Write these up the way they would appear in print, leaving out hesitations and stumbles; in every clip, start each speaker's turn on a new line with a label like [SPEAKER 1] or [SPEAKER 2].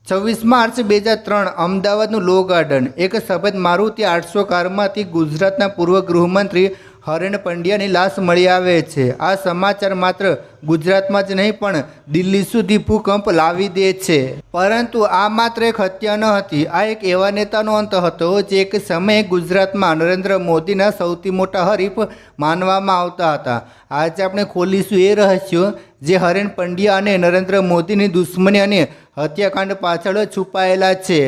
[SPEAKER 1] 26 March 2003 અમદાવાદનું લો garden એક સફેદ મારુતિ 800 કારમાંથી ગુજરાતના પૂર્વ ગૃહમંત્રી હરેન પંડ્યાની લાશ મળી આવે છે। આ સમાચાર માત્ર ગુજરાતમાં જ નહીં પણ દિલ્હી સુધી ભૂકંપ લાવી દે છે। પરંતુ આ માત્ર એક હત્યા ન હતી, આ એક એવા નેતાનો અંત હતો જે એક સમયે ગુજરાતમાં નરેન્દ્ર મોદીના સૌથી મોટા હરીફ માનવામાં આવતા હતા। આજે આપણે ખોલીશું એ રહસ્યો જે હરેન પંડ્યા અને નરેન્દ્ર મોદીની દુશ્મની અને હત્યાકાંડ પાછળ છુપાયેલા છે।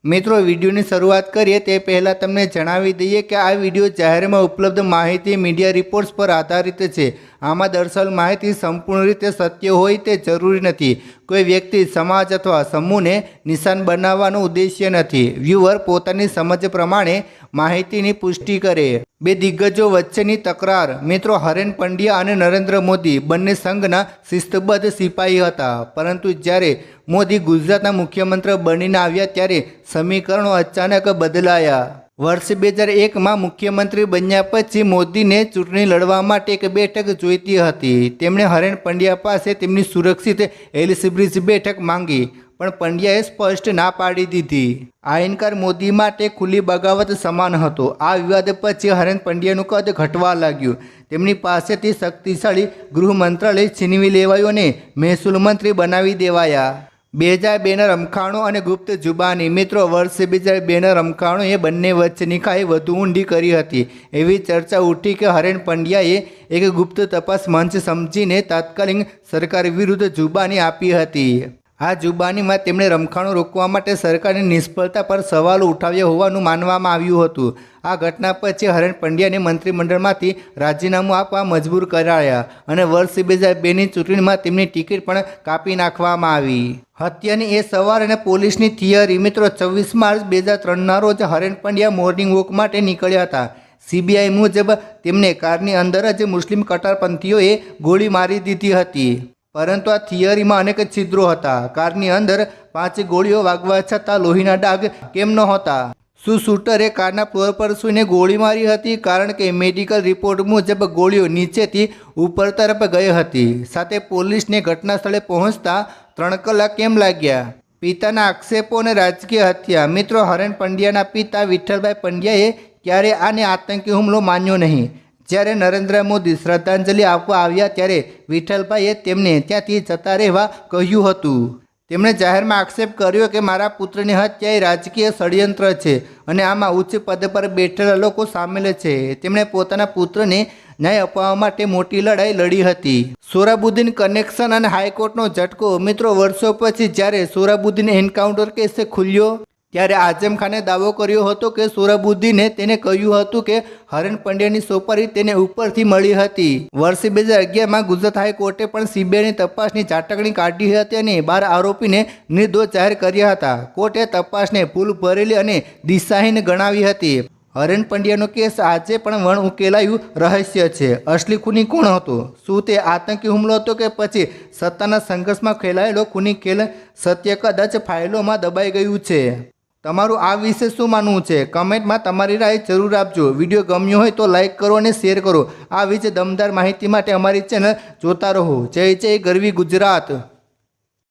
[SPEAKER 1] મિત્રો, વિડીયોની શરૂઆત કરીએ તે પહેલાં તમને જણાવી દઈએ કે આ વિડીયો જાહેરમાં ઉપલબ્ધ માહિતી મીડિયા રિપોર્ટ્સ પર આધારિત છે। આમાં દર્શાવેલ માહિતી સંપૂર્ણ રીતે સત્ય હોય તે જરૂરી નથી। કોઈ વ્યક્તિ, સમાજ અથવા સમૂહને નિશાન બનાવવાનો ઉદ્દેશ્ય નથી। વ્યુઅર પોતાની સમજ પ્રમાણે માહિતીની પુષ્ટિ કરે। બે દિગ્ગજો વચ્ચેની તકરાર। મિત્રો, હરેન પંડ્યા અને નરેન્દ્ર મોદી બંને સંઘના શિસ્તબદ્ધ સિપાહી હતા, પરંતુ જ્યારે મોદી ગુજરાતના મુખ્યમંત્રી બનીને આવ્યા ત્યારે સમીકરણો અચાનક બદલાયા। વર્ષ 2001માં મુખ્યમંત્રી બન્યા પછી મોદીને ચૂંટણી લડવા માટે એક બેઠક જોઈતી હતી। તેમણે હરેન પંડ્યા પાસે તેમની સુરક્ષિત એલિસબ્રિજ બેઠક માંગી, પણ પંડ્યાએ સ્પષ્ટ ના પાડી દીધી। આ ઇનકાર મોદી માટે ખુલ્લી બગાવત સમાન હતો। આ વિવાદ પછી હરેન પંડ્યાનું કદ ઘટવા લાગ્યું। તેમની પાસેથી શક્તિશાળી ગૃહ મંત્રાલય છીનવી લેવાયું અને મહેસૂલ મંત્રી બનાવી દેવાયા। 2002ના રમખાણો અને ગુપ્ત જુબાની। મિત્રો, વર્ષ 2002ના રમખાણોએ બંને વચ્ચેની ખાઈ વધુ ઊંડી કરી હતી। એવી ચર્ચા ઉઠી કે હરેન પંડ્યાએ એક ગુપ્ત તપાસ મંચ સમજીને તાત્કાલિક સરકાર વિરુદ્ધ જુબાની આપી હતી। આ જુબાનીમાં તેમણે રમખાણો રોકવા માટે સરકારની નિષ્ફળતા પર સવાલો ઉઠાવ્યા હોવાનું માનવામાં આવ્યું હતું। આ ઘટના પછી હરેન પંડ્યાને મંત્રીમંડળમાંથી રાજીનામું આપવા મજબૂર કરાયા અને વર્ષ 2002ની ચૂંટણીમાં તેમની ટિકિટ પણ કાપી નાખવામાં આવી। હત્યાની એ સવાર અને પોલીસની થિયરી। મિત્રો, 26 માર્ચ 2003ના રોજ હરેન પંડ્યા મોર્નિંગ વોક માટે નીકળ્યા હતા। સીબીઆઈ મુજબ તેમને કારની અંદર જ મુસ્લિમ કટ્ટરપંથીઓએ ગોળી મારી દીધી હતી, પરંતુ આ થિયરીમાં અનેક છિદ્રો હતા। કારની અંદર 5 ગોળીઓ વાગવા છતાં લોહીના ડાઘ કેમ નહોતા? શું શૂટરે કારના ફ્લોર પર સૂઈને ગોળી મારી હતી? કારણ કે મેડિકલ રિપોર્ટ મુજબ ગોળીઓ નીચેથી ઉપર તરફ ગઈ હતી। સાથે પોલીસને ઘટના સ્થળે પહોંચતા 3 કલાક કેમ લાગ્યા? પિતાના આક્ષેપો અને રાજકીય હત્યા। મિત્રો, હરેન પંડ્યાના પિતા વિઠ્ઠલભાઈ પંડ્યાએ ક્યારે આને આતંકી હુમલો માન્યો નહીં। જ્યારે નરેન્દ્ર મોદી શ્રદ્ધાંજલિ આપવા આવ્યા ત્યારે વિઠ્ઠલભાઈએ તેમને ત્યાંથી જતા રહેવા કહ્યું હતું। તેમણે જાહેરમાં આક્ષેપ કર્યો કે મારા પુત્રની હત્યા એ રાજકીય ષડયંત્ર છે અને આમાં ઉચ્ચ પદ પર બેઠેલા લોકો સામેલ છે। તેમણે પોતાના પુત્રને ન્યાય અપાવવા માટે મોટી લડાઈ લડી હતી। સોહરાબુદ્દીન કનેક્શન અને હાઈકોર્ટનો ઝટકો। મિત્રો, વર્ષો પછી જ્યારે સોહરાબુદ્દીન એન્કાઉન્ટર કેસ ખુલ્યો ત્યારે આઝમ ખાને દાવો કર્યો હતો કે સોહરાબુદ્દીને તેને કહ્યું હતું કે હરેન પંડ્યાની સોપારી તેને ઉપરથી મળી હતી। વર્ષ 2011માં ગુજરાત હાઈકોર્ટે પણ સીબીઆઈની તપાસની ઝાટકણી કાઢી હતી અને 12 આરોપીને નિર્દોષ જાહેર કર્યા હતા। કોર્ટે તપાસને ભૂલ ભરેલી અને દિશાહીન ગણાવી હતી। હરેન પંડ્યાનો કેસ આજે પણ વણ ઉકેલાયું રહસ્ય છે। અસલી ખૂની કોણ હતો? શું તે આતંકી હુમલો હતો કે પછી સત્તાના સંઘર્ષમાં ખેલાયેલો ખૂની ખેલ? સત્ય કદાચ ફાઇલોમાં દબાઈ ગયું છે। તમારું આ વિશે શું માનવું છે? કમેન્ટમાં તમારી રાય જરૂર આપજો। વિડીયો ગમ્યો હોય તો લાઇક કરો અને શેર કરો। આવી જ દમદાર માહિતી માટે અમારી ચેનલ જોતા રહો। જય જય ગરવી ગુજરાત।